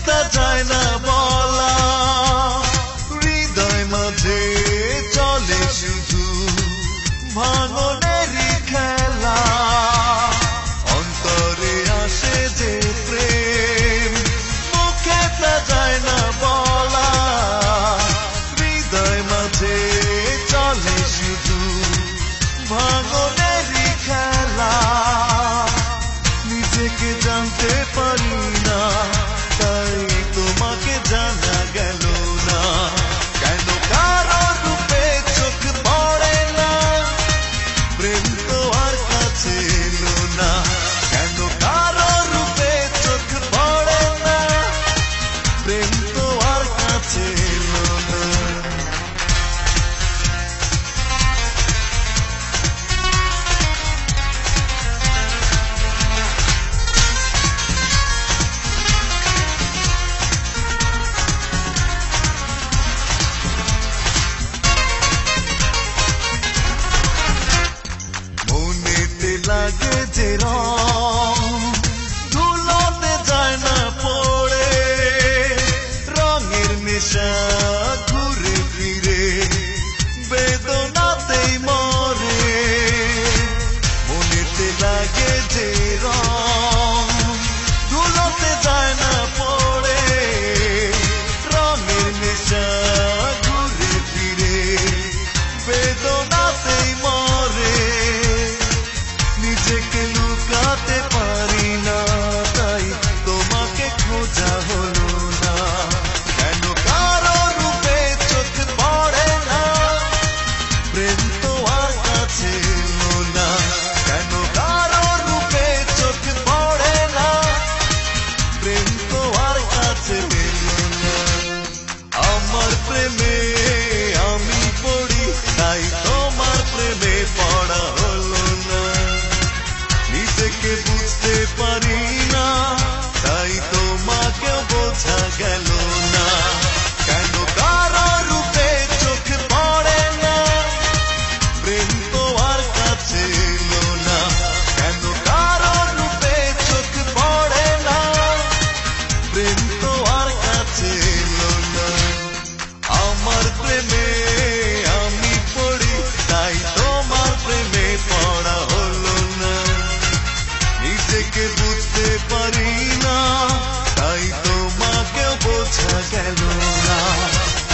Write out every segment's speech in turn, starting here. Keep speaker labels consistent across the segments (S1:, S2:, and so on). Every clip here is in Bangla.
S1: তা যায় না বলা হৃদয় মাঝে চলে শুধু ভাঙনেরই খেলা অন্তরে আসে যে প্রেম মুখে তা যায় না বলা হৃদয় মাঝে চলে শুধু ভাঙনেরই খেলা নিজেকে জানতে পারি না তাই তোমাকে জানা গেল না কেন কারো রূপে চোখ পড়ে না প্রেম তো আর কাছে এলো না কেন কারো রূপে চোখ পড়ে না প্রেম তো আর কাছে এলো না লাগে যে রং ধুলোতে যায় না পড়ে রঙের নেশা ঘুরে ফিরে বেদনাতেই মরে মনেতে লাগে যে রং ধুলোতে যায় না পড়ে রঙের নেশা ঘুরে ফিরে বেদনাতেই মরে নিজেকে লুকাতে পারি না তাই তোমাকে খোঁজা হলো না কেন কারো রূপে চোখ পড়ে না প্রেম তো আর কাছে এলো না কেন কারো রূপে চোখ পড়ে না প্রেম তো আর কাছে এলো না আমার প্রেমে আমি পড়ি তাই তোমার প্রেমে পড়া হলো না নিজেকে বুঝতে পারি না তাই তোমাকেও বোঝা গেল না কেন কারো রূপে চোখ পড়ে না প্রেম তো আর কাছে এলো না কেন কারো রূপে চোখ পড়ে না প্রেম তো আর কাছে এলো না আমার প্রেমে আমি পড়ি তাই তোমার প্রেমে পড়া হলো না নিজেকে বুঝতে পারি না তাই তোমাকেও বোঝা গেল না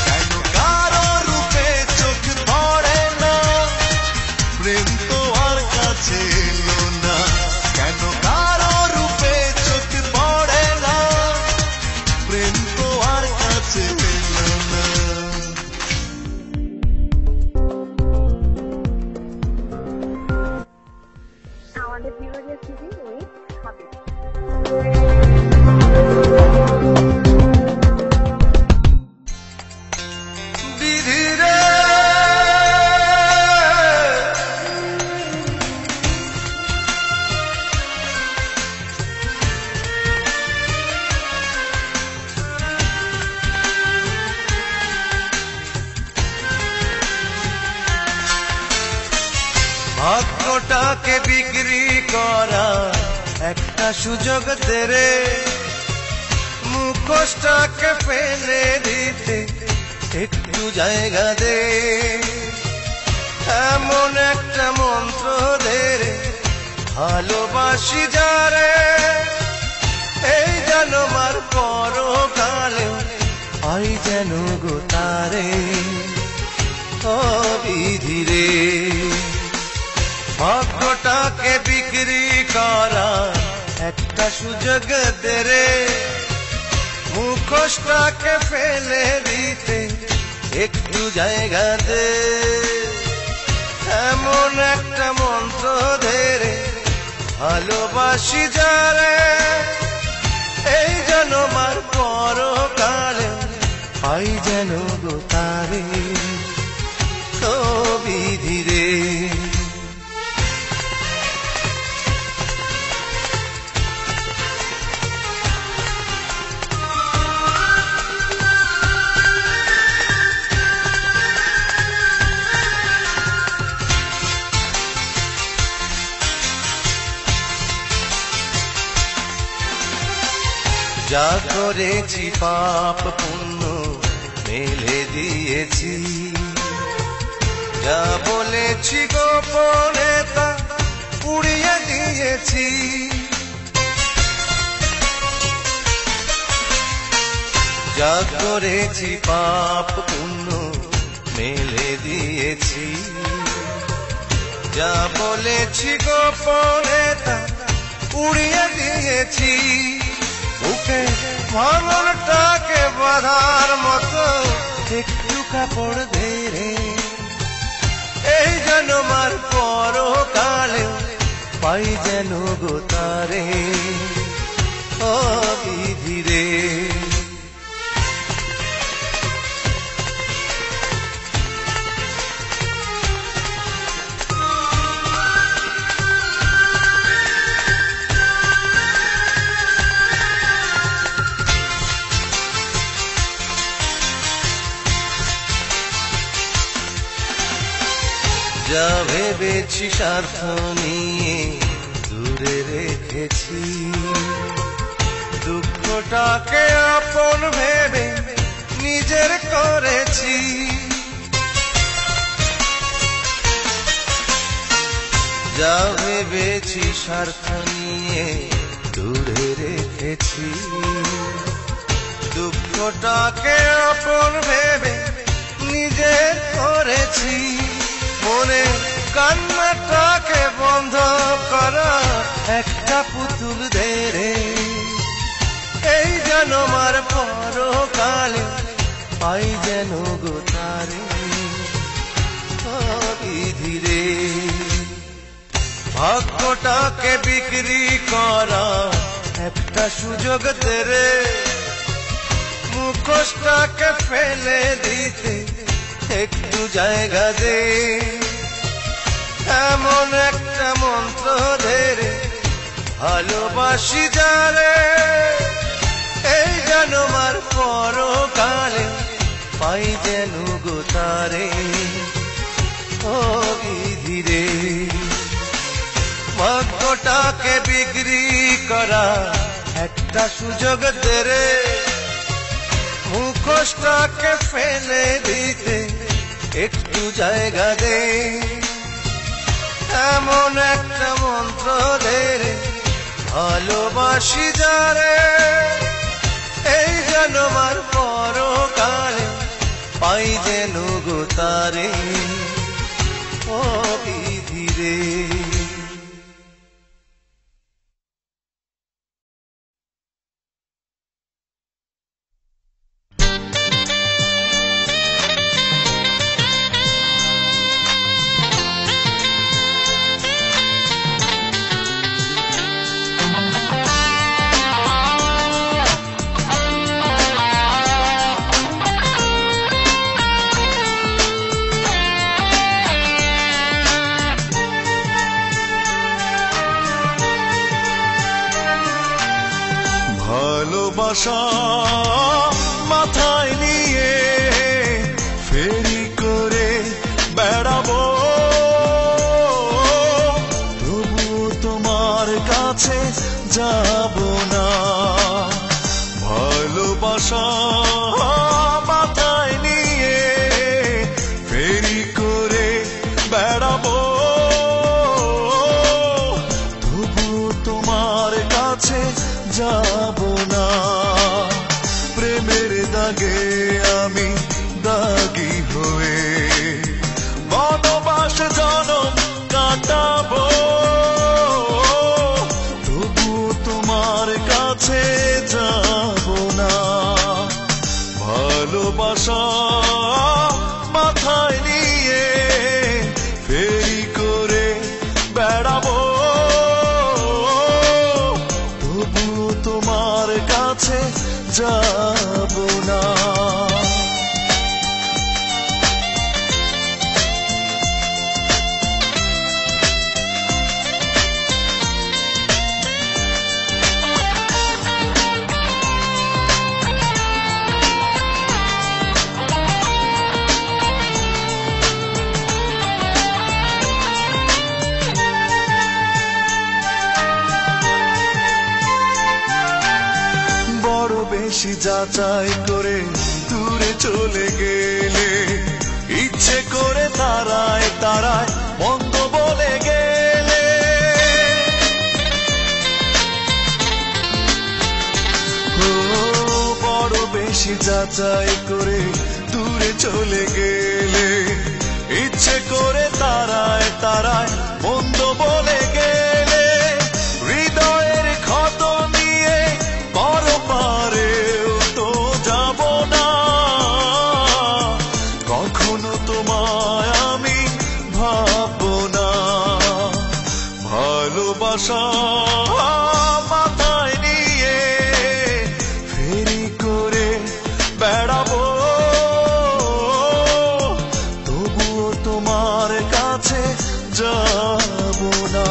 S1: কেন কারো রূপে চোখ পড়ে না প্রেম তো আর কাছে এলো না কেন কারো রূপে চোখ পড়ে না প্রেম তো আর কাছে এলো না
S2: আমাদের বিভাগের সিভি উইথ হাবিব
S1: বিধিরে ভাগ্যটাকে বিক্রি করা একটা সুযোগ তেরে মুখোশটাকে ফেলে দিতে একটু জায়গা দে এমন একটা মন্ত্র দে রে ভালোবাসি যারে এই যেন মার পরকালে আই যেন গো তারে ও বিধিরে ভাগ্যটাকে বিক্রি করা একটা সুযোগ দে রে মুখোশটাকে ফেলে দিতে একটু জায়গা দে এমন একটা মন্ত্র দে রে ভালোবাসি যারে এই যেন মার পরকালে পাই যেন গো তারে তো বিধিরে যা করেছি পাপ পুণ্য মেলে দিয়েছি, যা বলেছি গোপনে তা উড়িয়ে দিয়েছি। যা করেছি পাপ পুণ্য মেলে দিয়েছি, যা বলেছি গোপনে তা উড়িয়ে দিয়েছি। বুকে ভাঙনটাকে বাঁধার মতো একটু কাপড় দে রে, এই জন্মার পরকালে পাই যেন গো তারে। ও বিধি রে, যা ভেবেছি স্বার্থ নিয়ে দূরে রেখেছি, দুঃখটাকে আপন ভেবে নিজের করেছি। যা ভেবেছি স্বার্থ নিয়ে দূরে রেখেছি, দুঃখটাকে আপন ভেবে নিজের করেছি। মনে কান্নাটাকে বন্ধ করা একটা পুতুল দে রে, এই জন্মার পরকালে পাই যেন গো তারে। ও বিধি রে, ভাগ্যটাকে বিক্রি করা একটা সুযোগ দে রে, মুখোশটাকে ফেলে দিতে একটু জায়গা দে। এমন একটা মন্ত্র দে রে, ভালোবাসি যারে, এই জন্মার পরকালে পাই যেন গো তারে। ও বিধি রে, ভাগ্যটাকে বিক্রি করা একটা সুযোগ দে রে, মুখোশটাকে ফেলে দিতে একটু জায়গা দে। এমন একটা মন্ত্র দে রে, ভালোবাসি যারে, এই জন্মার পরকালে পাই যেন গো তারে। ও বিধি রে, ভালোবাসা মাথায় নিয়ে ফেরি করে বেড়াবো, তবুও তোমার কাছে যাব না। ভালোবাসা মাথায় নিয়ে ফেরি করে বেড়াবো, তবুও তোমার কাছে যাব না। প্রেমের দাগে আমি দাগি হয়ে বনবাস জনম কাটাবো, তবু তোমার কাছে যাব না। ভালোবাসা মাথায় নিয়ে ফেরি করে বেড়াবো, তোমার কাছে যাব না। বড় যাচাই করে দূরে চলে গেলে, ইচ্ছে করে তারায় তারায় মন্দ বলে গেলে, ও বড় বেশি যাচাই করে দূরে চলে গেলে, ইচ্ছে করে তারায় তারায় মন্দ বলে গেলে, হৃদয়ের ক্ষত নিয়ে পরপারেও তো যাব না, কখনো তোমায় আমি ভাববো না। ভালোবাসা মাথায় নিয়ে ফেরি করে বেড়াবো, তবুও তোমার কাছে যাব না।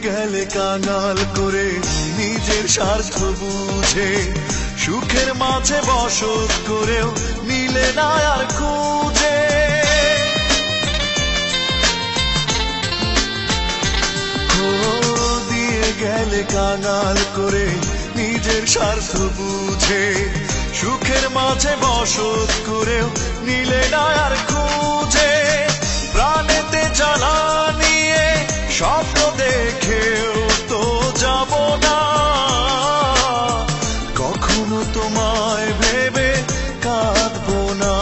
S1: গেলে কাঙাল করে নিজের স্বার্থ বুঝে, সুখের মাঝে বসত করেও নিলে না আর খুঁজে, দিয়ে গেলে কাঙাল করে নিজের স্বার্থ বুঝে, সুখের মাঝে বসত করেও নিলে না আর খুঁজে, প্রাণেতে জ্বালা নিয়ে স্বপ্ন দেখেও তো যাব না, কখনো তোমায় ভেবে কাঁদবো না।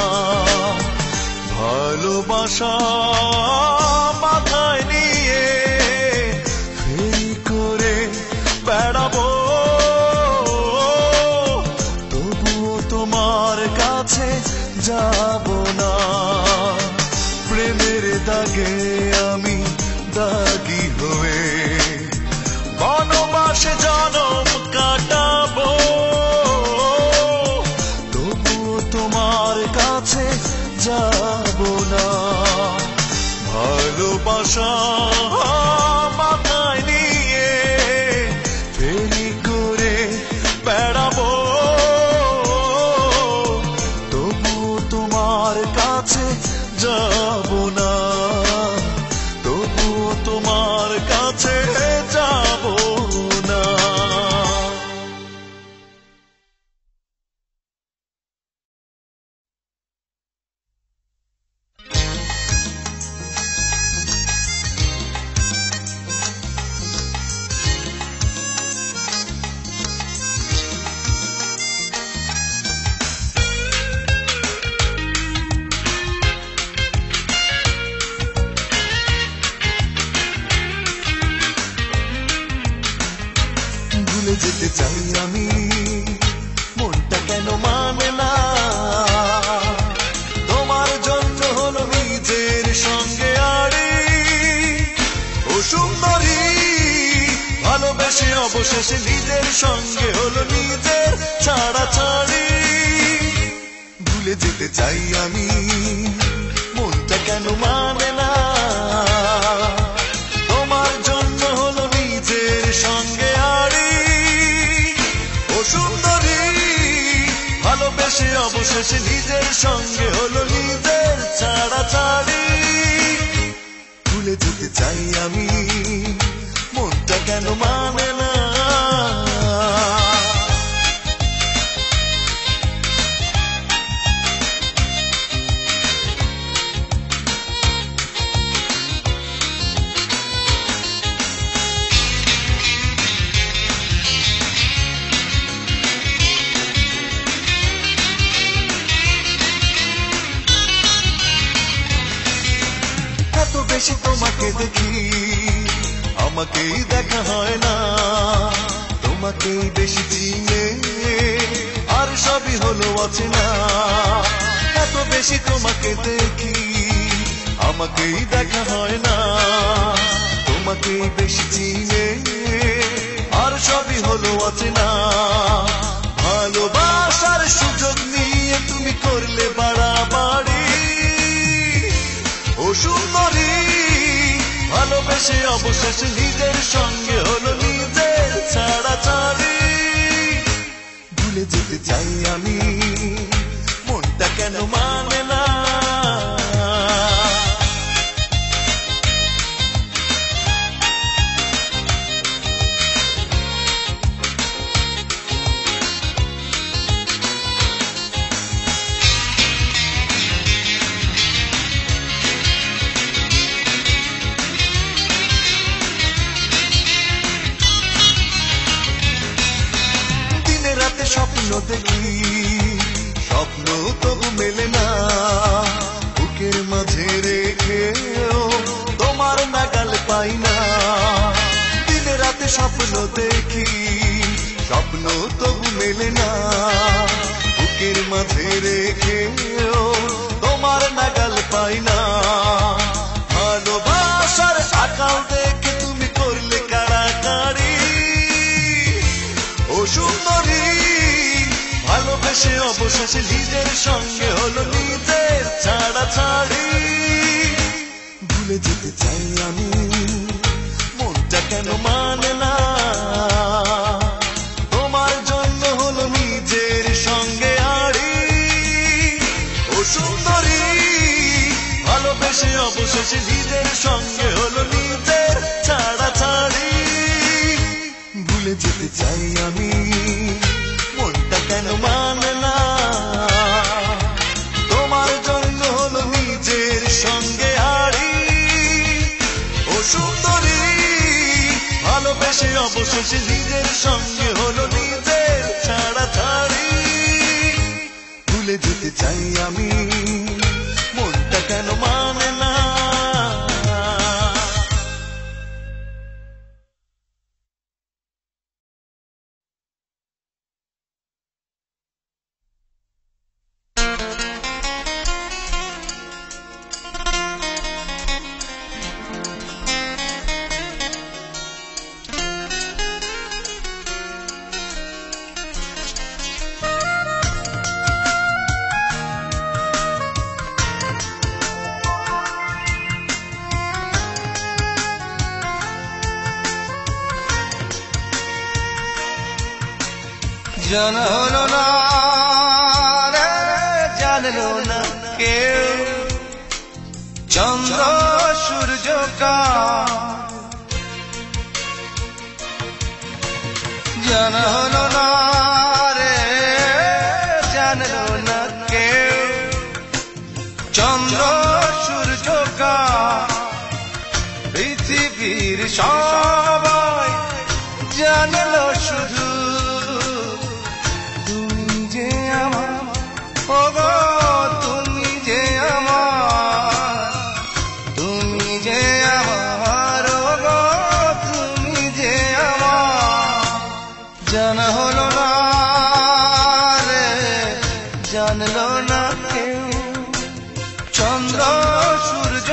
S1: ভালোবাসা মাথায় নিয়ে ফেরি করে বেড়াবো, তবুও তোমার কাছে যাব না। প্রেমের দাগে আমি দাগি হয়ে বনবাসে জনম কাটাবো, তবুও তোমার কাছে যাব না। ভালোবাসা মাথায় নিয়ে ফেরি করে বেড়াবো, তবুও তোমার কাছে যাব না, তবুও তোমার কাছে যাব না। ভুলে যেতে চাই আমি, মনটা কেন মানে না, তোমার জন্য হলো নিজের সঙ্গে আড়ি, ও সুন্দরী ভালোবেসে অবশেষে নিজের সঙ্গে হলো নিজের ছাড়া ছাড়ি। ভুলে যেতে চাই আমি, মনটা কেন মানে না, তোমার জন্য হলো নিজের সঙ্গে আড়ি, ও সুন্দরী ভালোবেসে অবশেষে নিজের সঙ্গে হলো নিজের ছাড়া ছাড়ি। ভুলে যেতে চাই আমি, মনটা কেন মানে না। এত বেশি তোমাকে দেখি, আমাকেই দেখা হয় না, তোমাকেই বেশি চিনে আর সবই হলো অচেনা। এত বেশি তোমাকে দেখি, আমাকেই দেখা হয় না, তোমাকেই বেশি চিনে আর সবই হলো অচেনা। ভালোবাসার সুযোগ নিয়ে তুমি করলে বাড়া ভালোবেসে অবশেষে নিজের সঙ্গে হলো নিজের ছাড়াছাড়ি। ভুলে যেতে চাই আমি, মনটা কেন মানে না। স্বপ্ন দেখি, স্বপ্ন তবু মেলে না, বুকের মাঝে রেখেও তোমার নাগাল পাই না। দিনে রাতে স্বপ্ন দেখি, স্বপ্ন তবু মেলে না, বুকের মাঝে রেখেও তোমার নাগাল পাই না। ভালোবাসার আকাল দেখে তুমি করলে কাড়াকাড়ি। ও সুন্দরী, ভালোবেসে অবশেষে নিজের সঙ্গে হলো নিজের ছাড়াছাড়ি। ভুলে যেতে চাই আমি, মনটা কেন মানে না। তোমার জন্য হলো নিজের সঙ্গে আড়ি। ও সুন্দরী, ভালোবেসে অবশেষে নিজের সঙ্গে হলো নিজের ছাড়াছাড়ি। ভুলে যেতে চাই আমি, মনটা কেন মানে না। তোমার জন্য হলো নিজের সঙ্গে হারি। ও সুন্দরী, ভালোবেসে অবশেষে নিজের সঙ্গে হলো নিজের ছাড়াছাড়ি। ভুলে যেতে চাই আমি, মনটা কেন মানে না।
S3: জানলো না রে, জানলো না কেউ, চন্দ্র সূর্য জানলো না রে, জানলো না কেউ, চন্দ্র সূর্য পৃথিবীর সবাই জানলো শুধু জানলো না কেউ, চন্দ্র সূর্য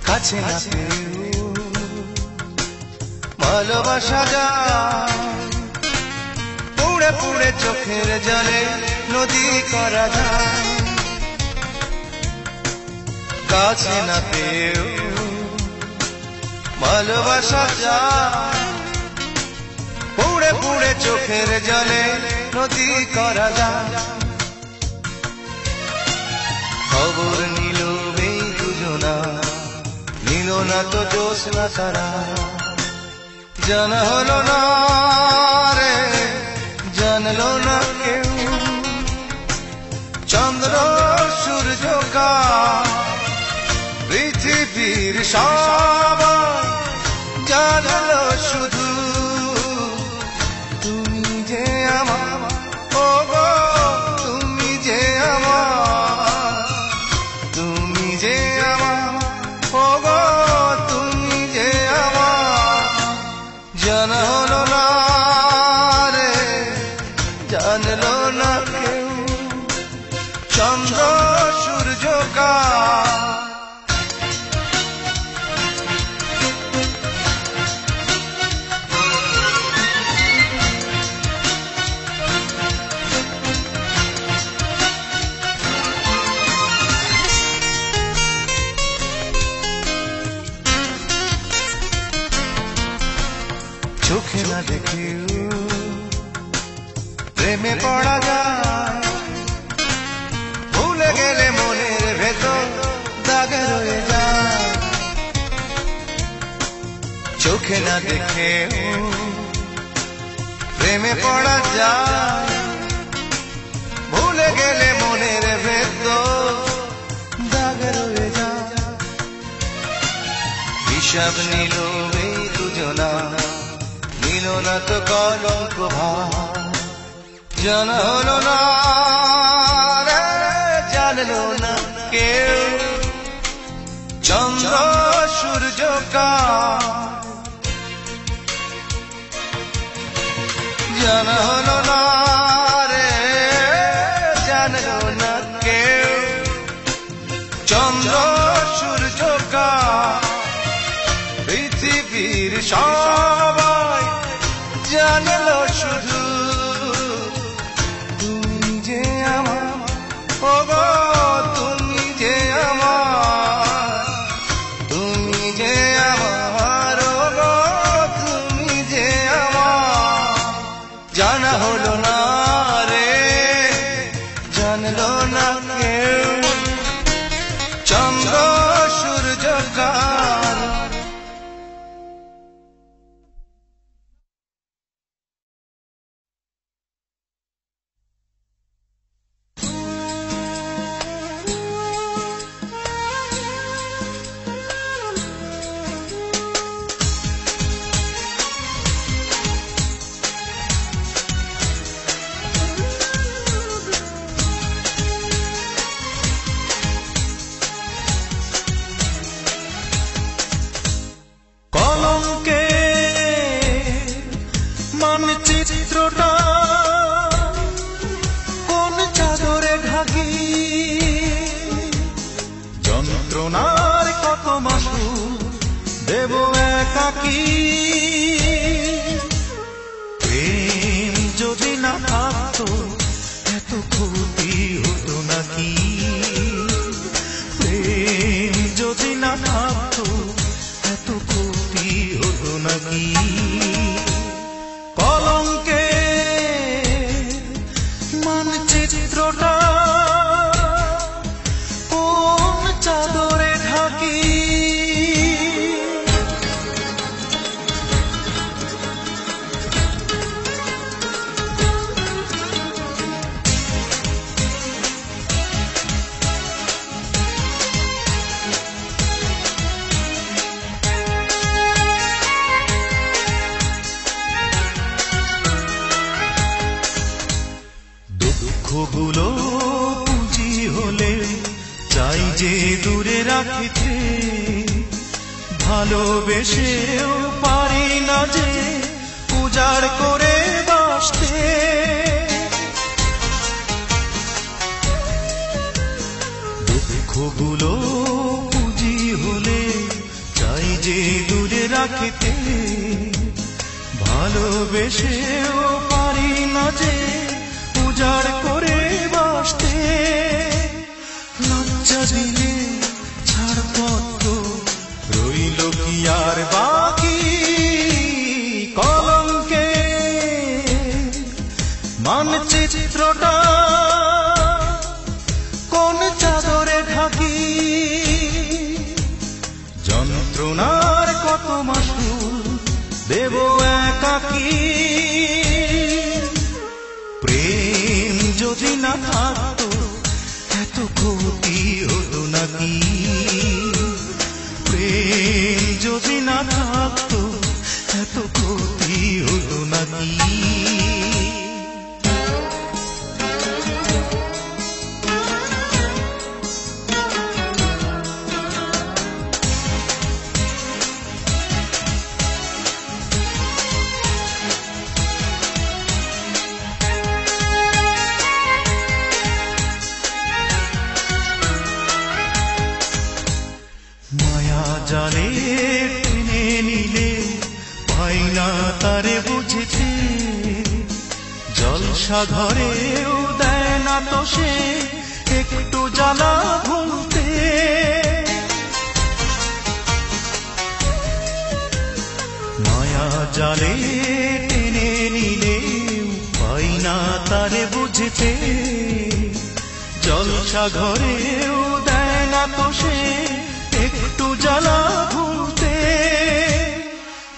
S3: কাছে না পেয়েও ভালোবাসা যায়, পুড়ে পুড়ে চোখের জলে নদী করা যায়। কাছে না পেয়েও ভালোবাসা যায়, পুড়ে পুড়ে চোখের জলে নদী করা যায়। খবর নিল এই দুজনা, নিল না তো জ্যোৎস্না তারা। জানলো না রে, জানলো না কেউ, চন্দ্র সূর্য পৃথিবীর সবাই জানলো শুধু তুমি যে আমার, ও গো তুমি যে আমার, তুমি যে আমার, ও গো তুমি যে আমার। জানলো না রে, জানলো না কেউ, চন্দ্র কেউ প্রেমে পড়া যায়, ভুলে গেলে মনের ভেতর দাগে রয়ে যায়। চোখে না দেখে প্রেমে পড়া যায়, ভুলে গেলে মনের ভেতর দাগে রয়ে যায়। হিসাব নিল এই দুজনা, নিল না তো কলঙ্ক ভার। জানা হলো না রে, জানলো না কেউ চন্দ্র সূর্য কার। জানা হলো না রে, জানলো না কেউ চন্দ্র সূর্য কার। পৃথিবীর সবাই জানলো শুধু তুমি যে আমার, ওগো তুমি যে আমার, তুমি যে আমার, ওগো তুমি যে আমার। জানা হলো না রে, জানলো না কেউ চন্দ্র সূর্য কার।
S1: চিত্রটা কোন চাদরে ঢাকি, যন্ত্রণার কত মাসু দেব একাকি। প্রেম যদি না থাকতো এত ক্ষতি হতো নাকি, প্রেম যদি না থাকতো এত ক্ষতি হতো নাকি। কলঙ্কে মানচিত্রটা কোন চাদরে ঢাকি, দুঃখগুলো পুঁজি হলে চাই যে দূরে রাখিতে, ভালোবেসেও পারি না যে উজাড় করে বাসতে। দুঃখগুলো পুঁজি হলে চাই যে দূরে রাখিতে, ভালোবেসেও পারি না যে উজাড় করে বাসতে। লজ্জা দিলে ছাড়পত্র রইল কি আর বাকি, কলঙ্কে মানচিত্রটা কোন চাদরে ঢাকি। যন্ত্রণার কত মাসু দেব একাকি। প্রেম যদি না থাকতো এত ক্ষতি হতো নাকি, প্রেম যদি না থাকতো এত ক্ষতি হতো নাকি। জালে টেনে নিলে পাই না তারে বুঝেছে, জলসা ঘরেও দেয় না তো সে একটু জ্বালা ভুলতে। মায়া জালে টেনে যেতে, জলসা ঘরেও দেয় না তো সে একটু জ্বালা ভুলতে।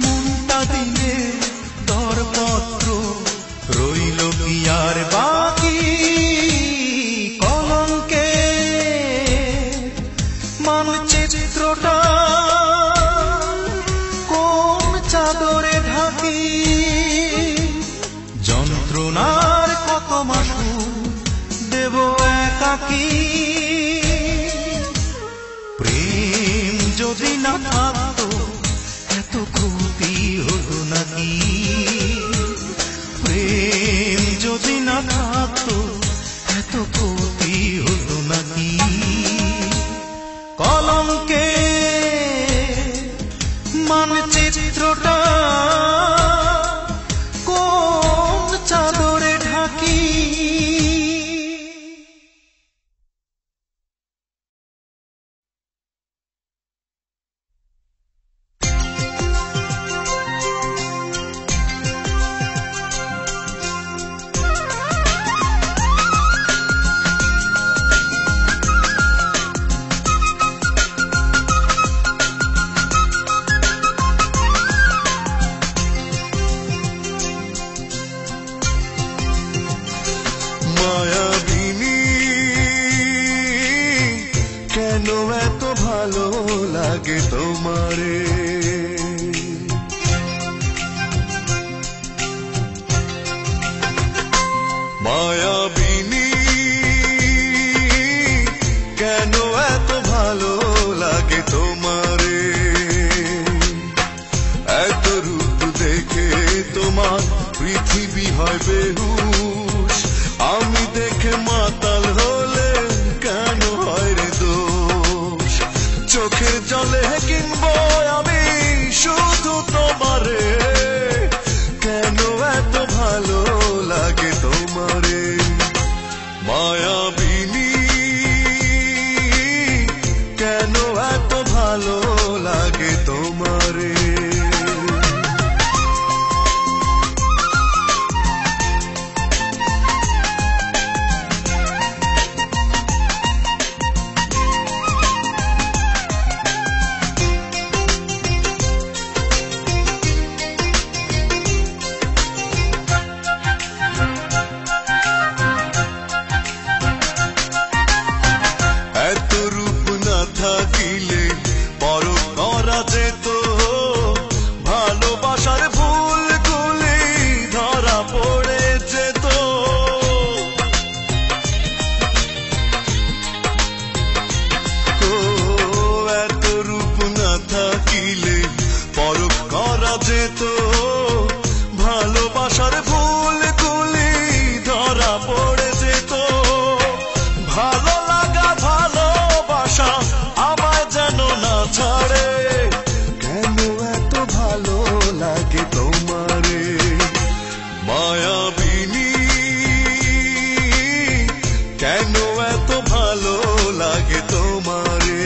S1: মনটা দিলে দরপত্র রইল কি আর বাকি, কলঙ্কে মানচিত্রটা কোন চাদরে ঢাকি। যন্ত্রণার কত মাসু দেব একাকি, প্রেম যদি না থাকতো এত ক্ষতি হতো নাকি। প্রেম যদি না থাকতো এত ক্ষতি হতো নাকি। কলঙ্কে মানচিত্রটা কোন চাদরে ঢাকি। কেন এত ভালো লাগে তোমারে, মায়াবিনী কেন এত ভালো লাগে তোমারে। এত রূপ দেখে তোমার পৃথিবী হয় বেহুশ, আমি দেখে মাতাল হলে কেন হয় রে দোষ। চোখের জলে কিনবো আমি শুধু তোমারে, কেন এত ভালো লাগে তোমারে। মায়াবিনী কেন এত ভালো লাগে তোমারে। এত রূপ না থাকিলে বড় করা যেত, ভালোবাসার ভুলগুলি ধরা পড়ে যেত। এত রূপ না থাকিলে বড় করা যেত, ভালোবাসার ভুলগুলি ধরা পড়ে যেত। ভালো লাগা ভালোবাসা আমায় যেন না ছাড়ে, কেন এত ভালো লাগে তোমারে। মায়াবিনী কেন এত ভালো লাগে তোমারে।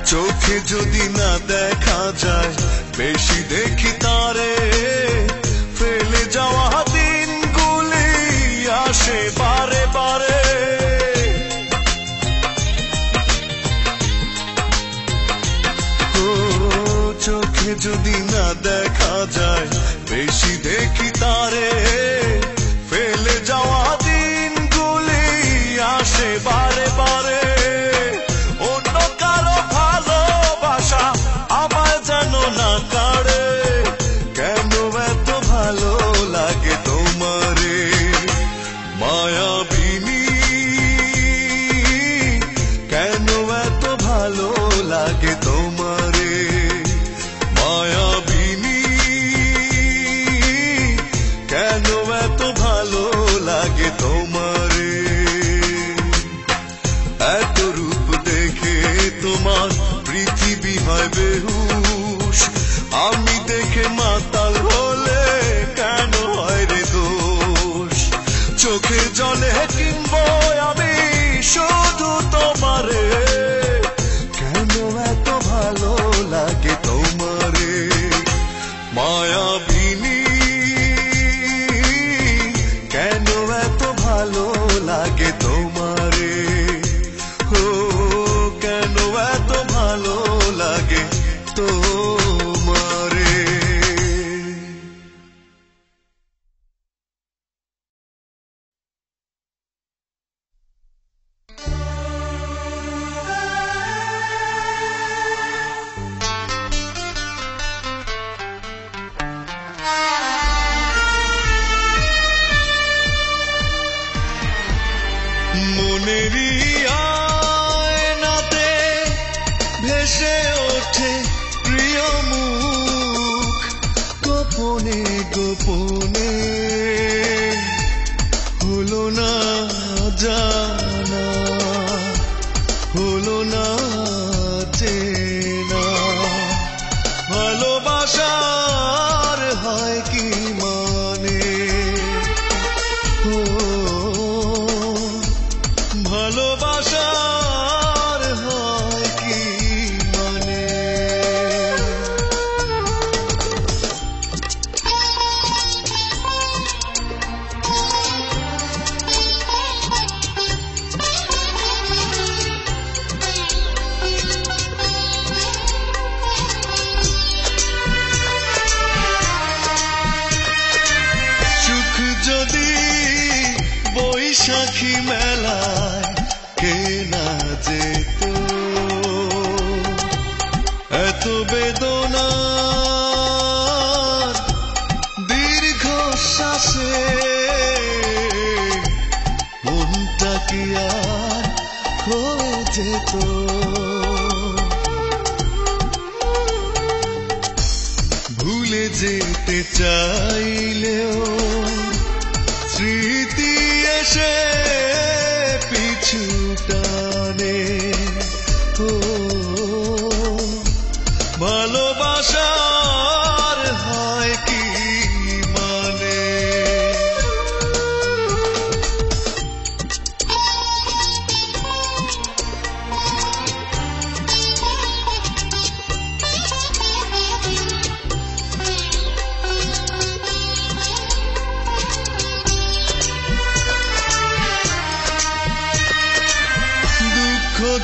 S1: চোখে যদি না দেখা যায় বেশি দেখি তারে, ফেলে যাওয়া দিনগুলি আসে বারে বারে। চোখে যদি না দেখা যায় বেশি দেখি তারে, ফেলে যাওয়া দিনগুলি আসে বারে বারে। অন্য কারো ভালোবাসা আমায় যেন না কাড়ে, কেন এত ভালো লাগে তোমারে। মায়াবিনী কেন এত ভালো লাগে তোমারে। মায়াবিনী কেন এত ভালো লাগে তোমারে। এত রূপ দেখে তোমার পৃথিবী হয় বেহুশ আমি দেখে মাতাল হলে কেন হয় রে দোষ চোখে জলে কিনবো আমি শুধু তোমারে কেন এত ভালো লাগে তোমারে মায়াবিনী কেন এত ভালো লাগে তোমারে ও কেন এত ভালো লাগে তোমারে মনেরই আয়নাতে ভেসে ওঠে প্রিয় মুখ গোপনে গোপনে হলো না জানা হলো না চেনা ভালোবাসার হয় কি মানে ভালোবাসার হয় কি মানে সুখ যদি বৈশাখী মেলায় কেনা যেত এত বেদনার দীর্ঘ শ্বাসে মনটা কি আর হয়ে যেত ভুলে যেতে চাইলেও স্মৃতি এসে পিছু টানে ও ভালোবাসার হয় কি মানে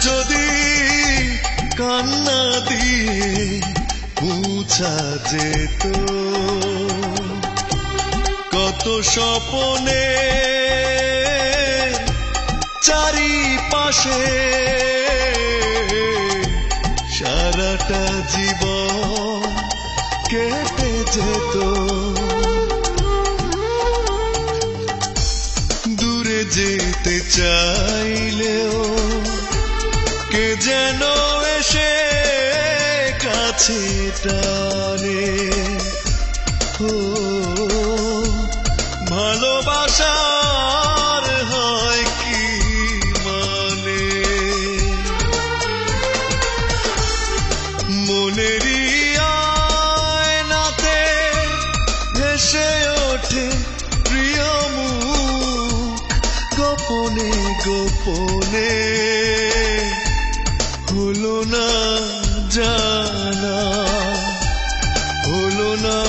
S1: যদি কান্না দিয়ে মুছা যেত কত স্বপ্নে চারিপাশে সারাটা জীবন কেটে যেত দূরে যেতে চাইলেও কে যেন এসে কাছে টানে ও ভালোবাসার হয় কি মানে মনেরই আয়নাতে ভেসে ওঠে প্রিয় মুখ গোপনে গোপনে হলো না জানা হলো না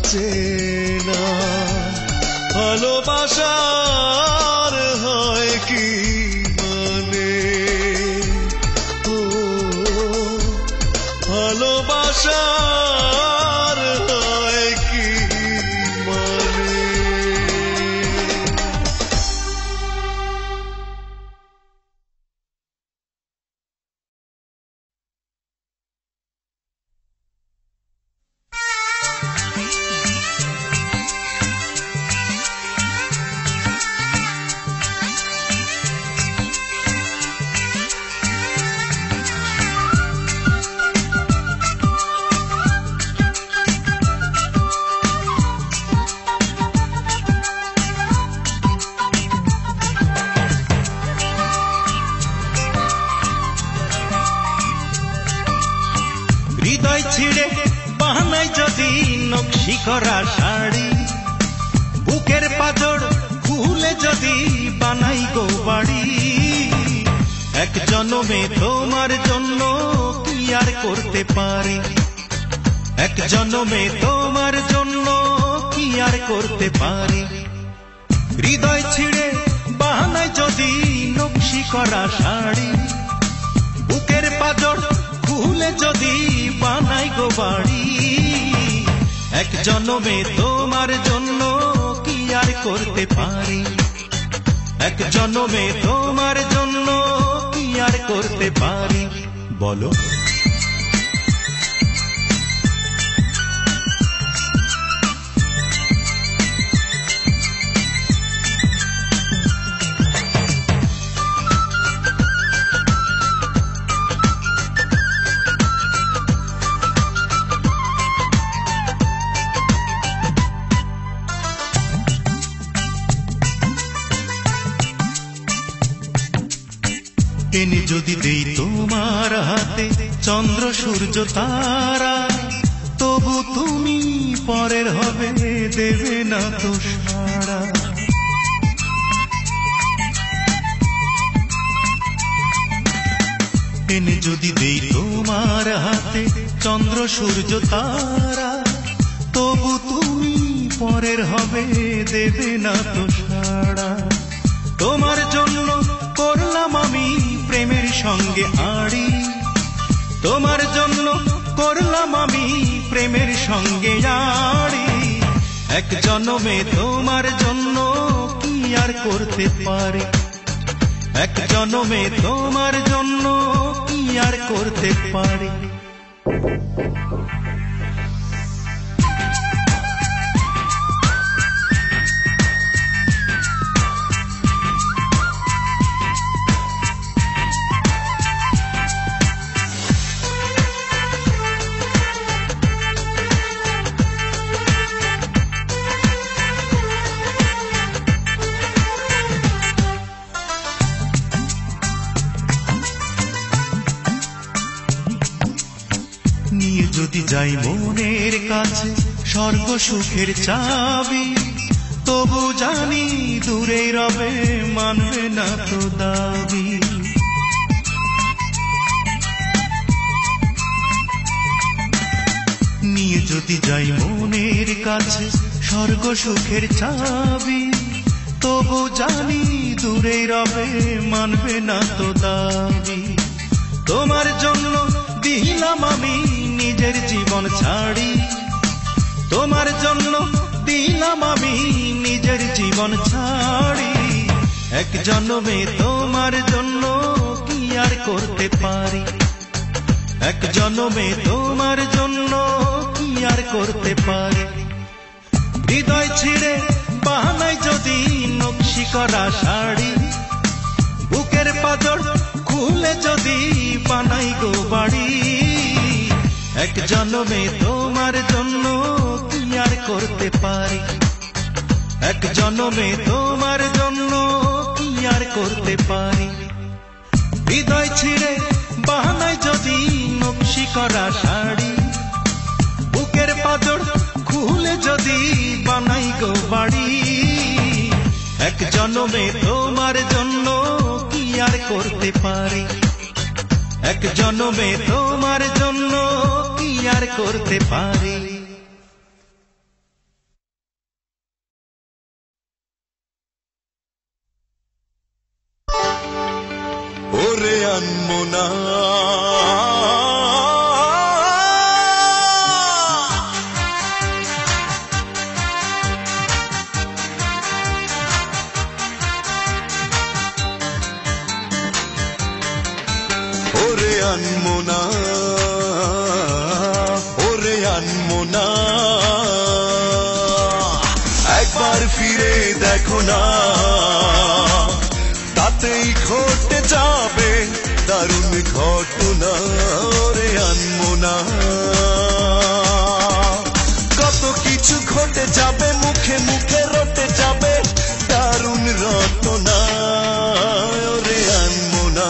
S1: চেনা ভালোবাসার হয় কি মানে ও ভালোবাসা হৃদয় ছিঁড়ে বাহানায় যদি নকশি করা শাড়ি, বুকের পাঁজর খুলে যদি বানাই গো বাড়ি, এক জনমে তোমার জন্য কি আর করতে পারি, এক জনমে তোমার জন্য কি আর করতে পারি। হৃদয় ছিঁড়ে বাহানায় যদি নকশি করা শাড়ি, বুকের পাঁজর খুলে যদি বানাই গো বাড়ি, এক জনমে তোমার জন্য কি আর করতে পারি, এক জনমে তোমার জন্য কি আর করতে পারি বলো। এনে যদি দেই তোমার হাতে চন্দ্র সূর্য তারা, তবু তুমি পরের হবে, দেবে না তো সাড়া। এনে যদি দেই তোমার হাতে চন্দ্র সূর্য তারা, তবু তুমি পরের হবে, দেবে না তো সাড়া। তোমার জন্য করলাম আমি প্রেমের সঙ্গে আড়ি, তোমার জন্য করলাম আমি প্রেমের সঙ্গে আড়ি, এক জনমে তোমার জন্য কি আর করতে পারি, এক জনমে তোমার জন্য কি আর করতে পারি। নিয়ে যদি যাই মনের কাছে স্বর্গ সুখের চাবি, তবু জানি দূরে রবে, মানবে না তো দাবি। নিয়ে যদি যাই মনের কাছে স্বর্গ সুখের চাবি, তবু জানি দূরে রবে, মানবে না তো দাবি। তোমার জন্য দিলাম আমি নিজের জীবন ছাড়ি, তোমার জন্য দিলাম আমি নিজের জীবন ছাড়ি, এক জনমে তোমার জন্য কি আর করতে পারি, এক জনমে তোমার জন্য কি আর করতে পারি। হৃদয় ছিঁড়ে বাহানায় যদি নকশি করা শাড়ি, বুকের পাঁজর খুলে যদি বানাই গো বাড়ি, এক জনমে তোমার জন্য কি আর করতে পারি, এক জনমে তোমার জন্য কি আর করতে পারি। হৃদয় ছিঁড়ে বাহানায় যদি নকশি করা শাড়ি, বুকের পাঁজর খুলে যদি বানাই গো বাড়ি, এক জনমে তোমার জন্য কি আর করতে পারি, এক জনমে তোমার জন্য কি আর করতে পারি।
S3: ওরে আনমনা আনমনা, ওরে আনমনা, একবার ফিরে দেখো না, তাতেই ঘটে যাবে দারুণ ঘটনা। ওরে আনমনা, কত কিছু ঘটে যাবে, মুখে মুখে রটে যাবে দারুণ রটনা। ওরে আনমনা,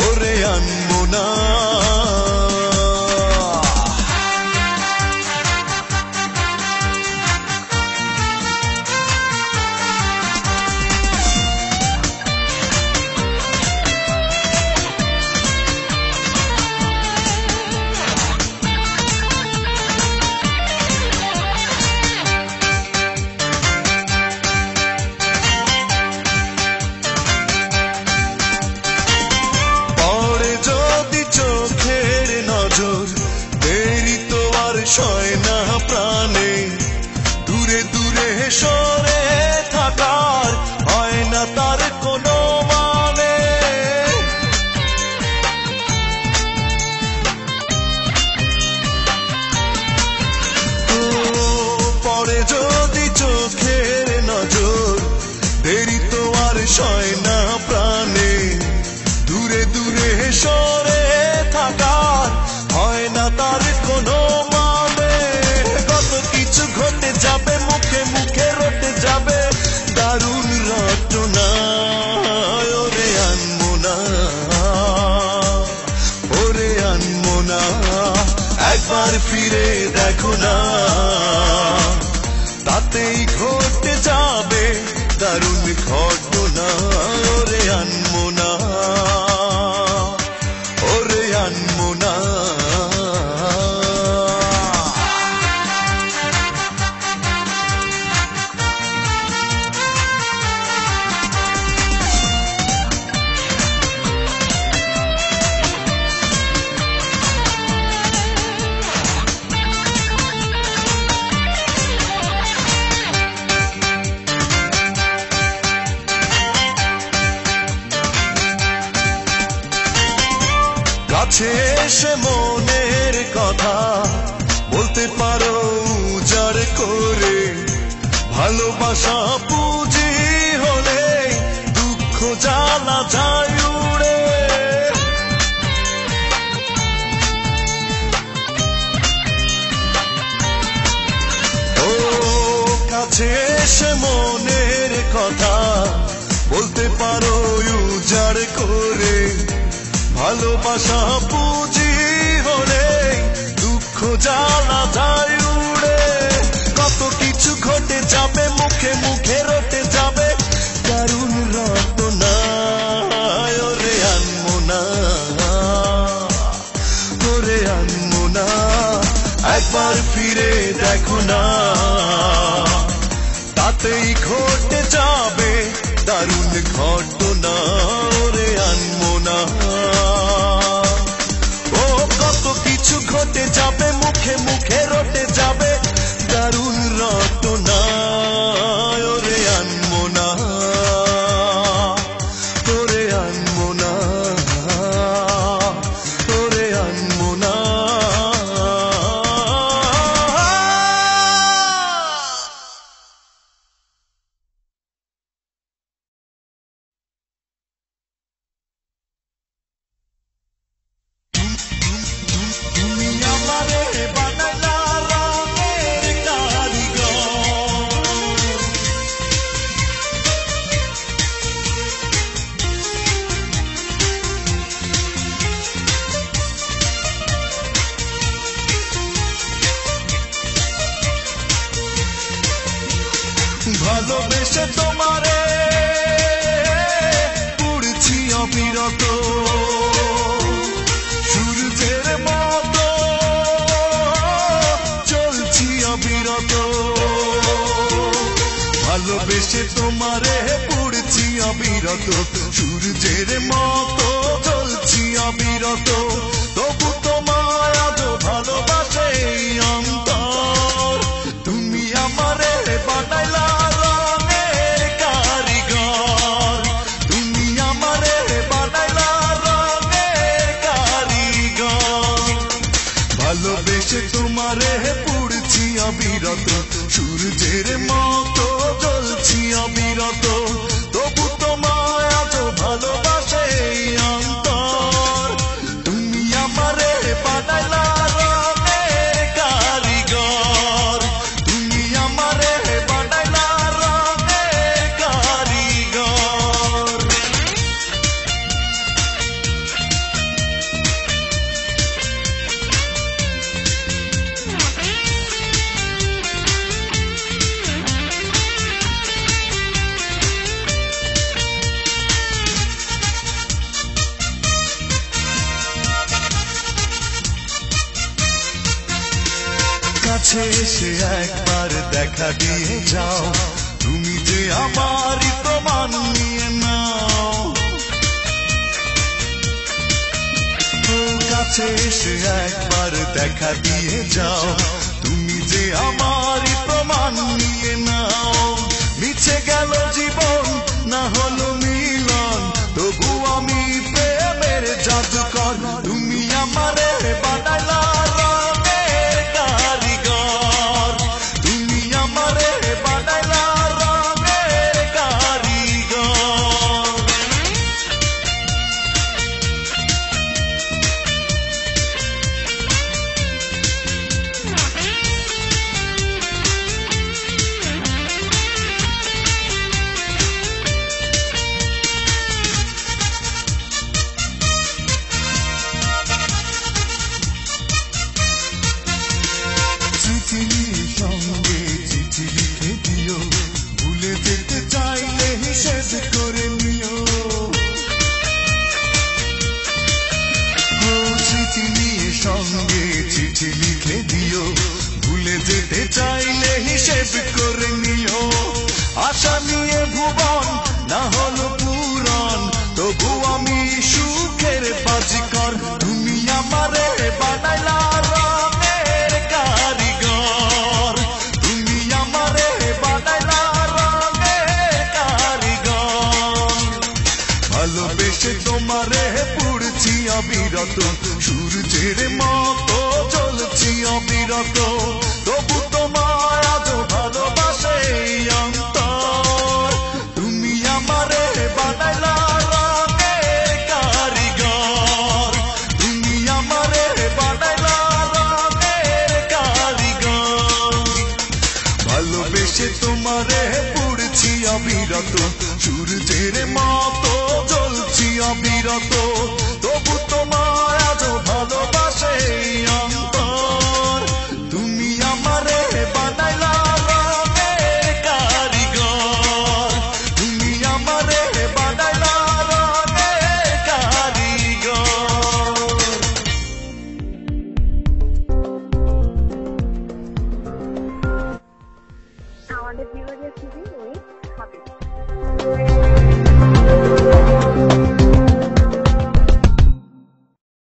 S3: ওরে আনমনা।
S1: একবার ফিরে দেখো না, তাতেই ঘটে যাবে দারুণ ঘটনা। ওরে আনমনা, ওরে আনমনা। কাছে এসে মনের কথা বলতে পারো উজাড় করে, ভালোবাসা পুঁজি হলে দুঃখ জ্বালা যায় উড়ে। ও কাছে এসে মনের কথা বলতে পারো উজাড় করে, ভালোবাসা পুঁজি হলে দুঃখ জ্বালা যায় উড়ে। কত কিছু ঘটে যাবে, মুখে মুখে রটে যাবে দারুণ রটনা। ওরে আনমনা, ওরে আনমনা। একবার ফিরে দেখো না, তাতেই ঘটে যাবে দারুণ ঘটনা। ওরে আনমনা। ও কত কিছু ঘটে যাবে, মুখে মুখে রটে যাবে দারুণ রটনা। ওরে আনমনা, ওরে আনমনা, ওরে আনমনা। তুমি আমারে বানাইলা রঙের কারিগর, ভালোবেসে তোমারে পুড়ছি অবিরত, সূর্যের মতো চলছি অবিরত। ভালোবেসে তোমারে পুড়ছি অবিরত, সূর্যের মতো চলছি অবিরত। তবু তোমায় আজ ভালোবাসে এই অন্তর। তুমি আমারে বানাইলা রঙের কারিগর, তুমি আমারে বানাইলা রঙের কারিগর। ভালোবেসে তোমারে পুড়ছি অবিরত, সূর্যের মতো জ্বলছি অবিরত। তবু তোমায় আজ ভালোবাসে এই অন্তর। তুমি আমারে বানাইলা রঙের কারিগর, তুমি আমারে বানাইলা রঙের কারিগর। কাছে এসে একবার দেখা দিয়ে যাও, তুমি যে আমারই প্রমাণ নিয়ে নাও। ও কাছে এসে একবার দেখা দিয়ে যাও, তুমি যে আমারই প্রমাণ নিয়ে নাও। মিছে গেল জীবন, না হলো মিলন, তবু আমি প্রেমের জাদুকর। তুমি আমারে বানাইলা রঙের কারিগর, তুমি আমারে বানাইলা রঙের কারিগর। ভালোবেসে তোমারে পুড়ছি অবিরত, সূর্যের মতো জ্বলছি অবিরত, তবু তোমার আজও ভালোবাসে এই অন্তর। তুমি আমারে বানাইলা রঙের কারিগর, তুমি আমারে বানাইলা রঙের কারিগর। ভালোবেসে তোমারে পুড়ছি অবিরত, সূর্যের মতো জ্বলছি অবিরত, তবু তোমার আজও ভালোবাসে এই অন্তর। তুমি আমারে বানাইলা রঙের কারিগর, তুমি আমারে বানাইলা রঙের কারিগর।
S2: আমাদের বিভাগের সিভি ওই হাবিব।